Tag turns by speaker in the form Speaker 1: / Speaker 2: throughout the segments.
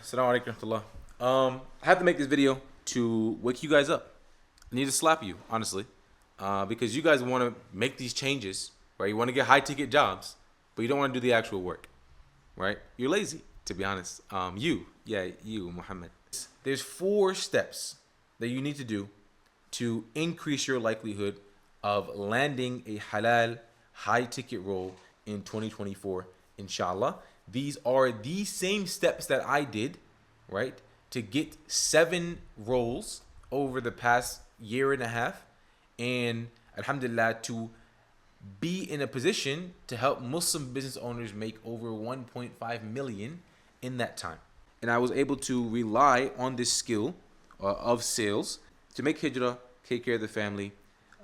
Speaker 1: Assalamu alaikum warahmatullah. I have to make this video to wake you guys up. I need to slap you, honestly, because you guys want to make these changes, right? You want to get high ticket jobs, but you don't want to do the actual work, right? You're lazy, to be honest. You, Muhammad. There's 4 steps that you need to do to increase your likelihood of landing a halal high ticket role in 2024, inshallah. These are the same steps that I did, right, to get 7 roles over the past year and a half, and alhamdulillah, to be in a position to help Muslim business owners make over 1.5 million in that time. And I was able to rely on this skill of sales to make hijrah, take care of the family,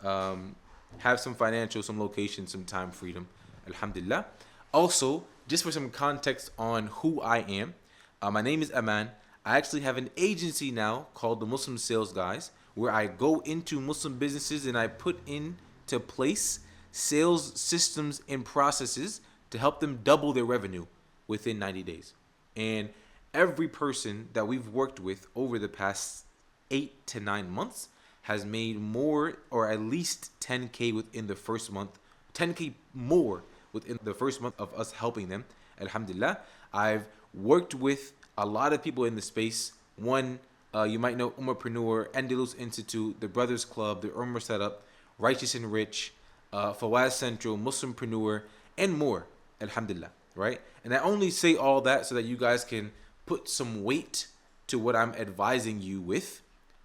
Speaker 1: have some financial, some location, some time freedom, alhamdulillah. Also, just for some context on who I am, my name is Aman. I actually have an agency now called the Muslim Sales Guys, where I go into Muslim businesses and I put into place sales systems and processes to help them double their revenue within 90 days. And every person that we've worked with over the past 8 to 9 months has made more, or at least 10K within the first month, 10K more within the first month of us helping them, alhamdulillah. I've worked with a lot of people in the space. One, you might know Umarpreneur, Andalus Institute, the Brothers Club, the Umar Setup, Righteous and Rich, Fawaz Central, Muslimpreneur, and more, alhamdulillah, right? And I only say all that so that you guys can put some weight to what I'm advising you with,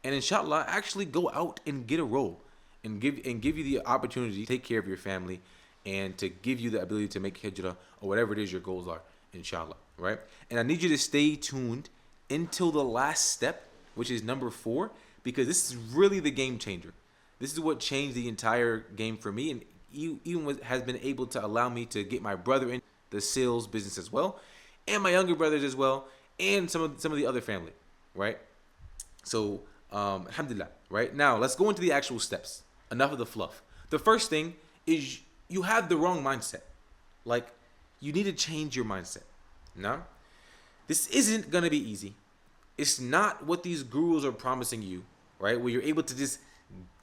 Speaker 1: and inshallah, actually go out and get a role and give you the opportunity to take care of your family and to give you the ability to make hijrah or whatever it is your goals are, inshallah, right? And I need you to stay tuned until the last step, which is number 4, because this is really the game changer. This is what changed the entire game for me, and even has been able to allow me to get my brother in the sales business as well, and my younger brothers as well, and some of the other family, right? So, alhamdulillah, right? Now, let's go into the actual steps. Enough of the fluff. The first thing is you have the wrong mindset. Like, you need to change your mindset. Now, this isn't going to be easy. It's not what these gurus are promising you, right? Where you're able to just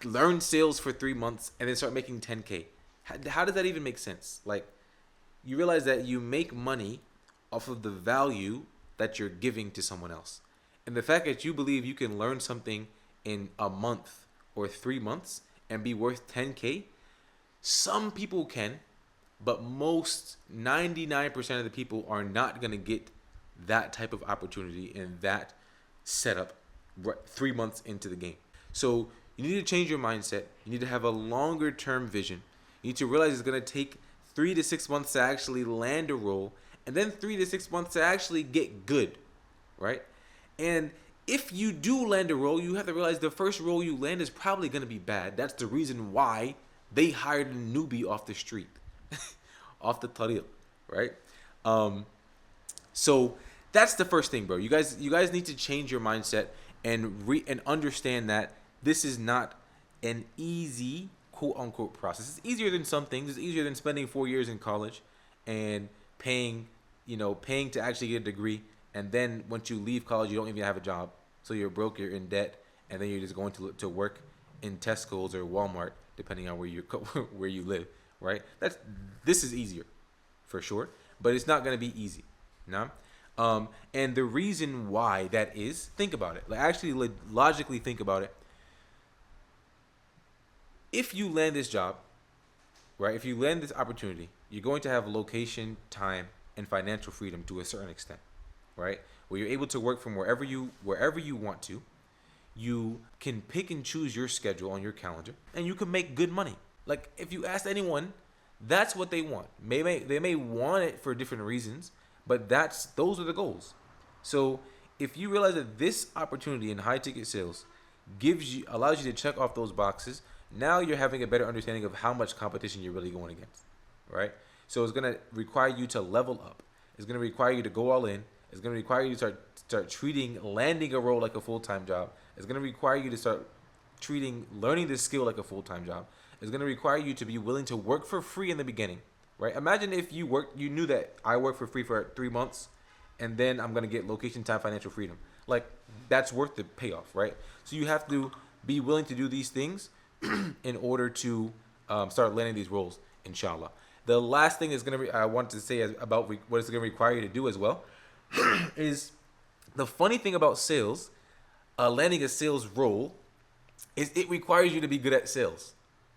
Speaker 1: learn sales for 3 months and then start making 10K. How does that even make sense? Like, you realize that you make money off of the value that you're giving to someone else. And the fact that you believe you can learn something in a month or 3 months and be worth 10K, some people can, but most 99% of the people are not going to get that type of opportunity and that setup 3 months into the game. So you need to change your mindset. You need to have a longer term vision. You need to realize it's going to take 3 to 6 months to actually land a role, and then 3 to 6 months to actually get good, right? And if you do land a role, you have to realize the first role you land is probably going to be bad. That's the reason why they hired a newbie off the street, off the tariq, right? So that's the first thing, bro. You guys need to change your mindset and understand that this is not an easy quote unquote process. It's easier than some things. It's easier than spending 4 years in college and paying to actually get a degree. And then once you leave college, you don't even have a job. So you're broke, you're in debt, and then you're just going to work in Tesco's or Walmart, depending on where you live, right? This is easier, for sure, but it's not going to be easy, no? And the reason why that is, think about it. Like, actually, logically think about it. If you land this job, right? If you land this opportunity, you're going to have location, time, and financial freedom to a certain extent, right? Where you're able to work from wherever you want to. You can pick and choose your schedule on your calendar, and you can make good money. Like, if you ask anyone, that's what they want. They may want it for different reasons, but those are the goals. So if you realize that this opportunity in high ticket sales allows you to check off those boxes, now you're having a better understanding of how much competition you're really going against, right? So it's going to require you to level up. It's going to require you to go all in. It's going to require you to start treating landing a role like a full-time job. It's going to require you to start treating learning this skill like a full-time job. It's going to require you to be willing to work for free in the beginning, right? Imagine if you knew that I worked for free for 3 months and then I'm gonna get location, time, financial freedom. Like that's worth the payoff, right? So you have to be willing to do these things in order to start landing these roles, inshallah. The last thing is I want to say about what it's gonna require you to do as well is the funny thing about sales, landing a sales role, is it requires you to be good at sales,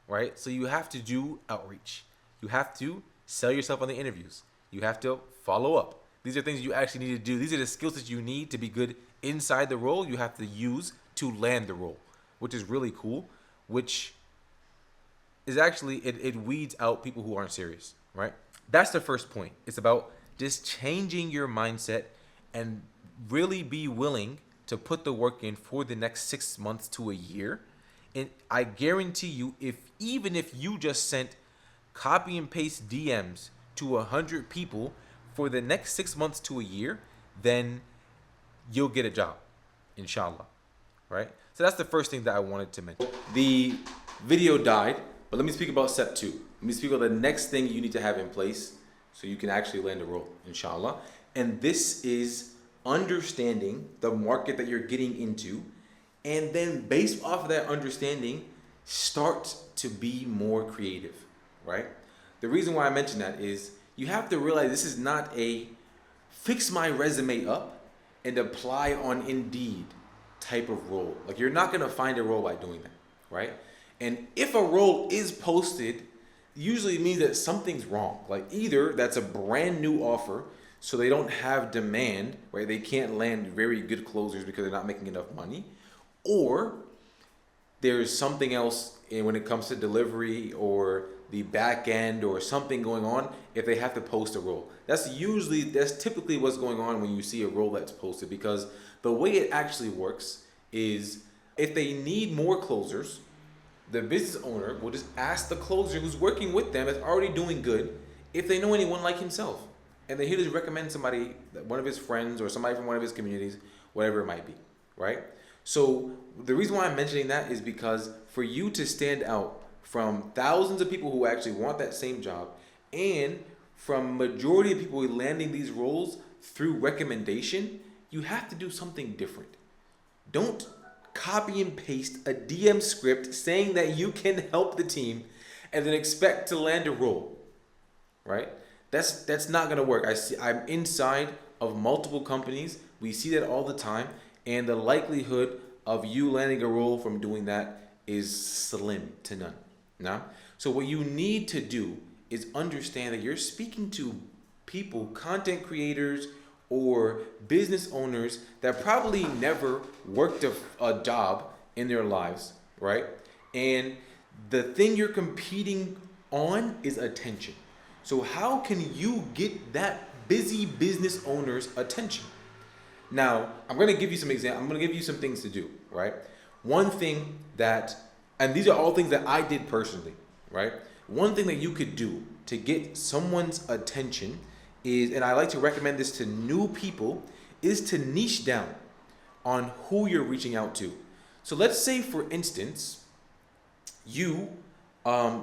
Speaker 1: right? So you have to do outreach. You have to sell yourself on the interviews. You have to follow up. These are things you actually need to do. These are the skills that you need to be good inside the role. You have to use to land the role, which is really cool, which is actually, it weeds out people who aren't serious, right? That's the first point. It's about just changing your mindset and really be willing to put the work in for the next 6 months to a year. And I guarantee you, even if you just sent copy and paste DMs to 100 people for the next 6 months to a year, then you'll get a job, inshallah, right? So that's the first thing that I wanted to mention. The video died, but let me speak about step 2. Let me speak about the next thing you need to have in place so you can actually land a role, inshallah. And this is understanding the market that you're getting into, and then based off of that understanding, start to be more creative, right? The reason why I mention that is you have to realize this is not a fix my resume up and apply on Indeed type of role. Like, you're not gonna find a role by doing that, right? And if a role is posted, usually it means that something's wrong. Like, either that's a brand new offer, so they don't have demand, right? They can't land very good closers because they're not making enough money, or there's something else when it comes to delivery or the back end or something going on if they have to post a role. That's typically what's going on when you see a role that's posted, because the way it actually works is if they need more closers, the business owner will just ask the closer who's working with them, that's already doing good, if they know anyone like himself. And then he'll just recommend somebody, one of his friends or somebody from one of his communities, whatever it might be, right? So the reason why I'm mentioning that is because for you to stand out from thousands of people who actually want that same job, and from majority of people landing these roles through recommendation, you have to do something different. Don't copy and paste a DM script saying that you can help the team and then expect to land a role, right? That's not gonna work. I'm inside of multiple companies. We see that all the time, and the likelihood of you landing a role from doing that is slim to none. Now, so what you need to do is understand that you're speaking to people, content creators, or business owners that probably never worked a job in their lives, right? And the thing you're competing on is attention. So how can you get that busy business owner's attention? Now, I'm going to give you some examples. I'm going to give you some things to do, right? One thing that, and these are all things that I did personally, right? One thing that you could do to get someone's attention is, and I like to recommend this to new people, is to niche down on who you're reaching out to. So let's say, for instance, you,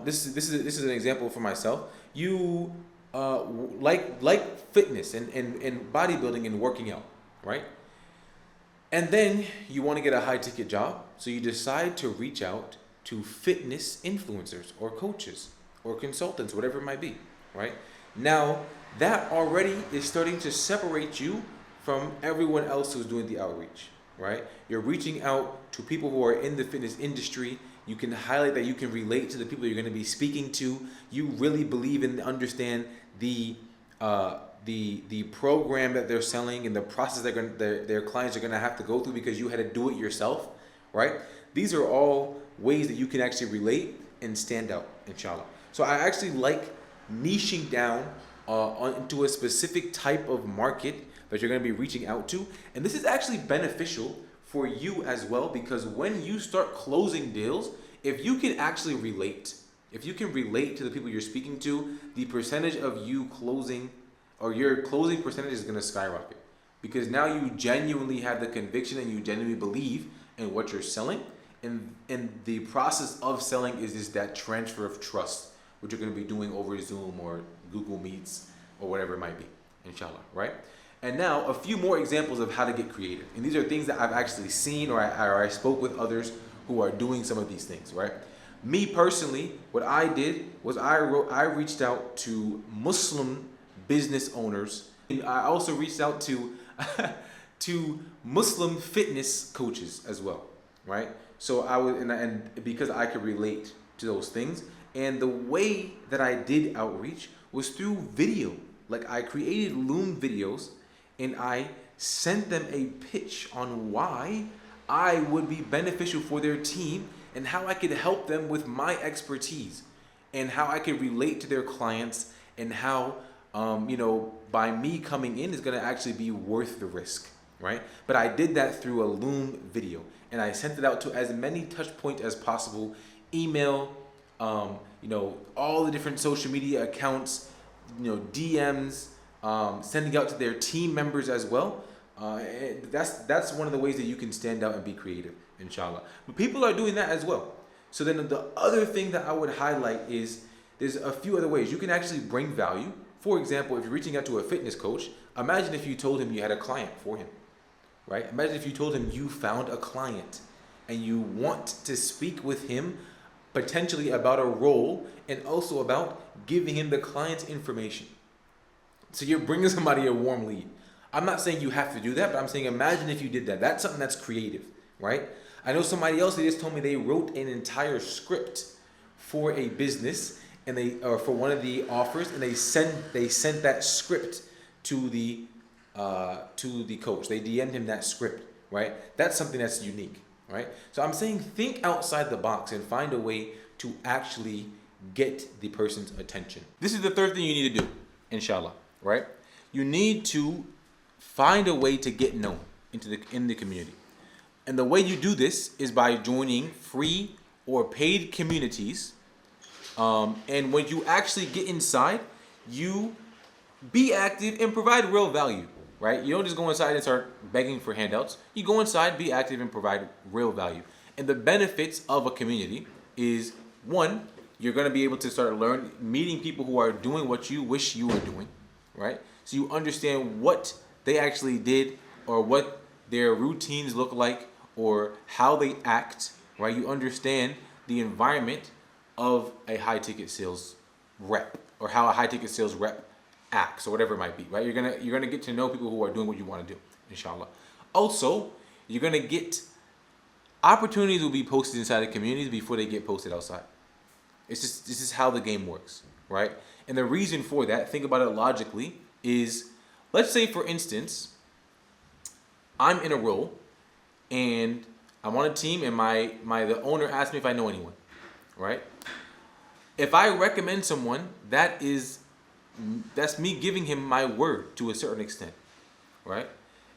Speaker 1: this is an example for myself. You like fitness and bodybuilding and working out, right? And then you want to get a high ticket job, so you decide to reach out to fitness influencers or coaches or consultants, whatever it might be, right? Now, that already is starting to separate you from everyone else who's doing the outreach, right? You're reaching out to people who are in the fitness industry. You can highlight that you can relate to the people you're going to be speaking to. You really believe and understand the program that they're selling and the process that their clients are going to have to go through because you had to do it yourself, right? These are all ways that you can actually relate and stand out, inshallah. So I actually like niching down into a specific type of market that you're going to be reaching out to. And this is actually beneficial for you as well, because when you start closing deals, if you can actually relate, if you can relate to the people you're speaking to, the percentage of you closing, or your closing percentage, is going to skyrocket, because now you genuinely have the conviction and you genuinely believe in what you're selling. And the process of selling is just that transfer of trust, which you're going to be doing over Zoom or Google Meets or whatever it might be, inshallah, right? And now a few more examples of how to get creative. And these are things that I've actually seen, or I spoke with others who are doing some of these things, right? Me personally, what I did was I reached out to Muslim business owners. And I also reached out to to Muslim fitness coaches as well, right? So I would, and because I could relate to those things, and the way that I did outreach was through video. Like I created Loom videos, and I sent them a pitch on why I would be beneficial for their team and how I could help them with my expertise and how I could relate to their clients and how, by me coming in is going to actually be worth the risk, right? But I did that through a Loom video, and I sent it out to as many touch points as possible, email, all the different social media accounts, DMs, sending out to their team members as well. That's one of the ways that you can stand out and be creative, inshallah. But people are doing that as well. So then the other thing that I would highlight is there's a few other ways you can actually bring value. For example, if you're reaching out to a fitness coach, imagine if you told him you had a client for him, right? Imagine if you told him you found a client and you want to speak with him potentially about a role and also about giving him the client's information. So you're bringing somebody a warm lead. I'm not saying you have to do that, but I'm saying imagine if you did that. That's something that's creative, right? I know somebody else, they just told me they wrote an entire script for a business and for one of the offers, and they sent that script to the coach. They DM'd him that script, right? That's something that's unique, right? So I'm saying think outside the box and find a way to actually get the person's attention. This is the third thing you need to do, inshallah, right? You need to find a way to get known in the community. And the way you do this is by joining free or paid communities. And when you actually get inside, you be active and provide real value, right? You don't just go inside and start begging for handouts. You go inside, be active, and provide real value. And the benefits of a community is, one, you're going to be able to start meeting people who are doing what you wish you were doing, right? So you understand what they actually did or what their routines look like or how they act, right? You understand the environment of a high-ticket sales rep or how a high-ticket sales rep acts or whatever it might be, right? You're gonna get to know people who are doing what you want to do, inshallah. Also, you're gonna get opportunities will be posted inside the communities before they get posted outside. This is how the game works, right? And the reason for that, think about it logically, is let's say for instance, I'm in a role and I'm on a team and the owner asked me if I know anyone, right? If I recommend someone, that's me giving him my word to a certain extent, right?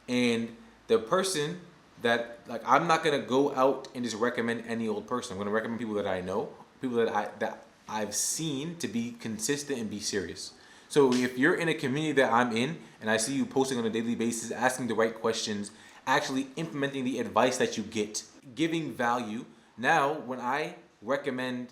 Speaker 1: And the person that, like, I'm not gonna go out and just recommend any old person. I'm gonna recommend people that I know, people that I've seen to be consistent and be serious. So if you're in a community that I'm in and I see you posting on a daily basis, asking the right questions, actually implementing the advice that you get, giving value. Now, when I recommend,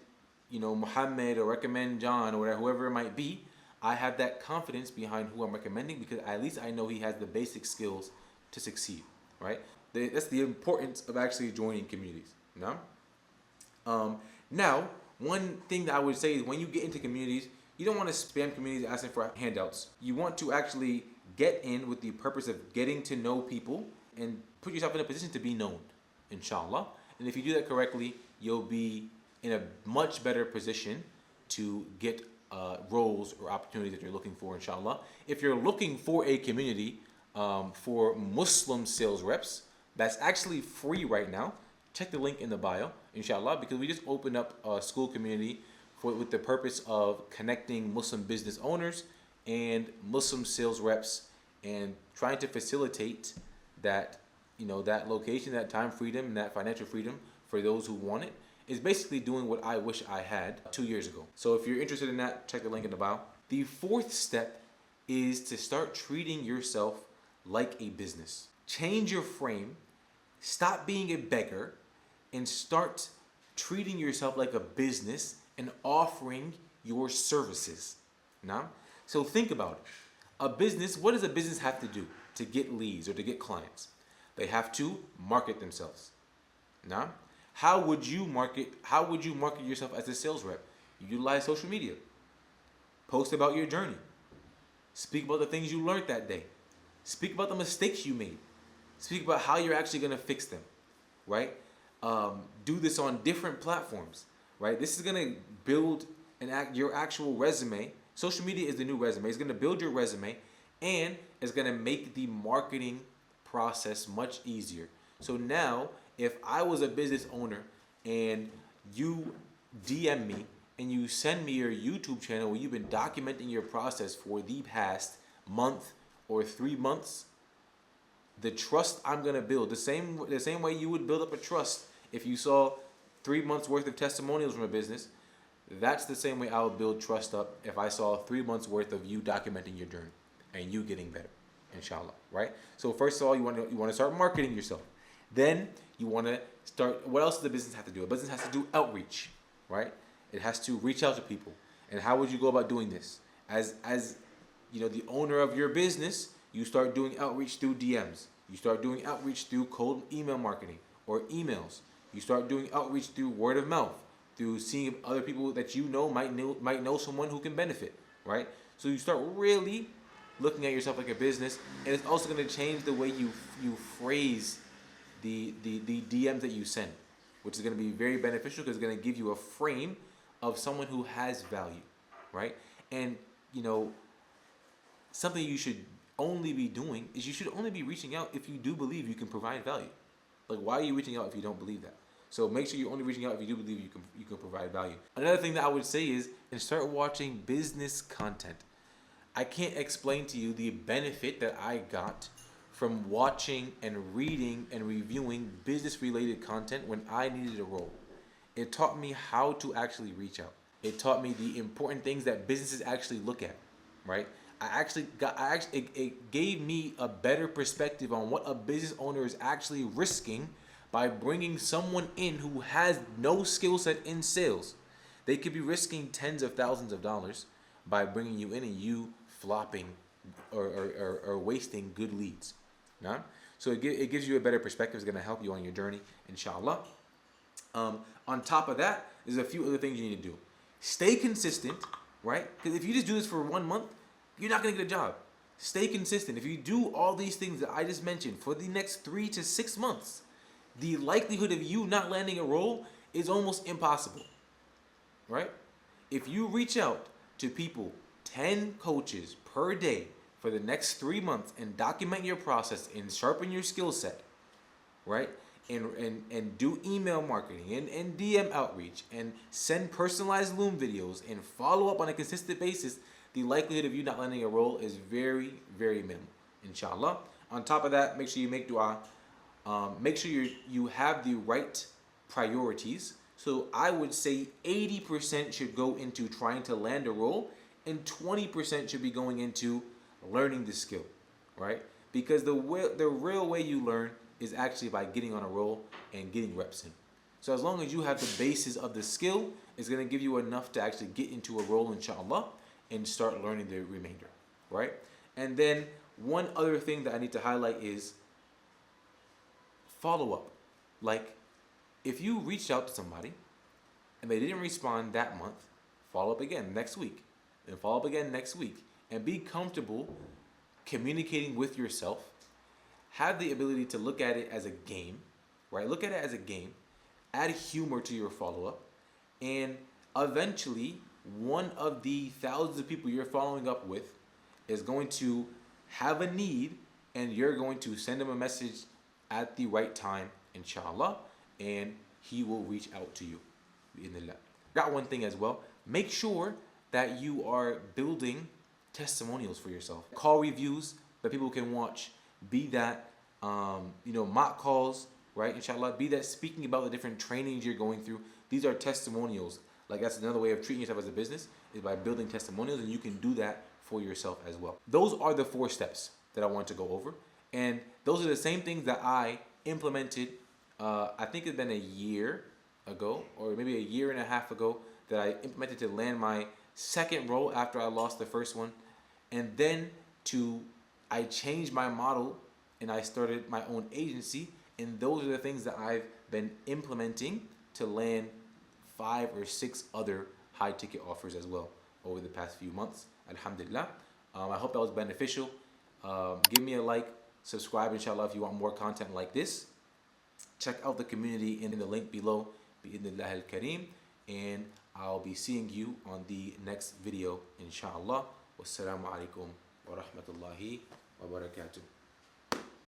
Speaker 1: Muhammad or recommend John or whatever, whoever it might be, I have that confidence behind who I'm recommending because at least I know he has the basic skills to succeed, right? That's the importance of actually joining communities. Now, one thing that I would say is when you get into communities, you don't want to spam communities asking for handouts. You want to actually get in with the purpose of getting to know people and put yourself in a position to be known, inshallah. And if you do that correctly, you'll be in a much better position to get roles or opportunities that you're looking for, inshallah. If you're looking for a community for Muslim sales reps, that's actually free right now. Check the link in the bio, inshallah, because we just opened up a school community with the purpose of connecting Muslim business owners and Muslim sales reps and trying to facilitate that, that location, that time freedom, and that financial freedom for those who want it. Is basically doing what I wish I had 2 years ago. So if you're interested in that, check the link in the bio. The fourth step is to start treating yourself like a business. Change your frame, stop being a beggar, and start treating yourself like a business and offering your services. Now, so think about it. A business, what does a business have to do? to get leads or to get clients? They have to market themselves. Now, how would you market yourself as a sales rep? You utilize social media. Post about your journey. Speak about the things you learned that day. Speak about the mistakes you made. Speak about how you're actually going to fix them, right? Do this on different platforms, right? This is going to build your actual resume. Social media is the new resume. It's going to build your resume, and it's going to make the marketing process much easier. So now, if I was a business owner and you DM me and you send me your YouTube channel where you've been documenting your process for the past month or 3 months, the trust I'm gonna build, the same way you would build up a trust if you saw 3 months worth of testimonials from a business, that's the same way I would build trust up if I saw 3 months worth of you documenting your journey and you getting better, inshallah, right? So first of all, you want to start marketing yourself. Then you want to start. What else does the business have to do? A business has to do outreach, right? It has to reach out to people. And how would you go about doing this? As you know, the owner of your business, you start doing outreach through DMs. You start doing outreach through cold email marketing or emails. You start doing outreach through word of mouth, through seeing if other people that you know might know someone who can benefit, right? So you start really looking at yourself like a business, and it's also going to change the way you phrase the DMs that you send, which is going to be very beneficial because it's going to give you a frame of someone who has value, right? And something you should only be doing is you should only be reaching out if you do believe you can provide value. Like, why are you reaching out if you don't believe that? So make sure you're only reaching out if you do believe you can provide value. Another thing that I would say is start watching business content. I can't explain to you the benefit that I got from watching and reading and reviewing business-related content when I needed a role. It taught me how to actually reach out. It taught me the important things that businesses actually look at, right? It gave me a better perspective on what a business owner is actually risking by bringing someone in who has no skill set in sales. They could be risking tens of thousands of dollars by bringing you in and you flopping or wasting good leads. Nah? So it gives you a better perspective. It's going to help you on your journey, inshallah. On top of that, there's a few other things you need to do. Stay consistent, right? Because if you just do this for 1 month, you're not going to get a job. Stay consistent. If you do all these things that I just mentioned for the next 3 to 6 months, the likelihood of you not landing a role is almost impossible, right? If you reach out to people, 10 coaches per day for the next 3 months and document your process and sharpen your skill set, right? And do email marketing and DM outreach and send personalized Loom videos and follow up on a consistent basis, the likelihood of you not landing a role is very, very minimal, inshallah. On top of that, make sure you make dua. Make sure you have the right priorities. So I would say 80% should go into trying to land a role and 20% should be going into learning the skill, right? Because the real way you learn is actually by getting on a roll and getting reps in. So as long as you have the basis of the skill, it's going to give you enough to actually get into a role, inshallah, and start learning the remainder, right? And then one other thing that I need to highlight is follow up. Like, if you reached out to somebody and they didn't respond that month, follow up again next week, and follow up again next week, and be comfortable communicating with yourself. Have the ability to look at it as a game, right? Look at it as a game. Add humor to your follow-up. And eventually, one of the thousands of people you're following up with is going to have a need, and you're going to send him a message at the right time, inshallah, and he will reach out to you. Got one thing as well. Make sure that you are building testimonials for yourself. Call reviews that people can watch. Be that, mock calls, right? Inshallah. Be that speaking about the different trainings you're going through. These are testimonials. Like, that's another way of treating yourself as a business, is by building testimonials, and you can do that for yourself as well. Those are the 4 steps that I want to go over. And those are the same things that I implemented, I think it's been a year ago, or maybe a year and a half ago, that I implemented to land my second role after I lost the first one. And then I changed my model and I started my own agency. And those are the things that I've been implementing to land 5 or 6 other high ticket offers as well over the past few months. Alhamdulillah. I hope that was beneficial. Give me a like, subscribe inshallah if you want more content like this. Check out the community in the link below. Bi'idhnillah al-Kareem. And I'll be seeing you on the next video inshallah. Wassalamu alaikum wa rahmatullahi wa barakatuh.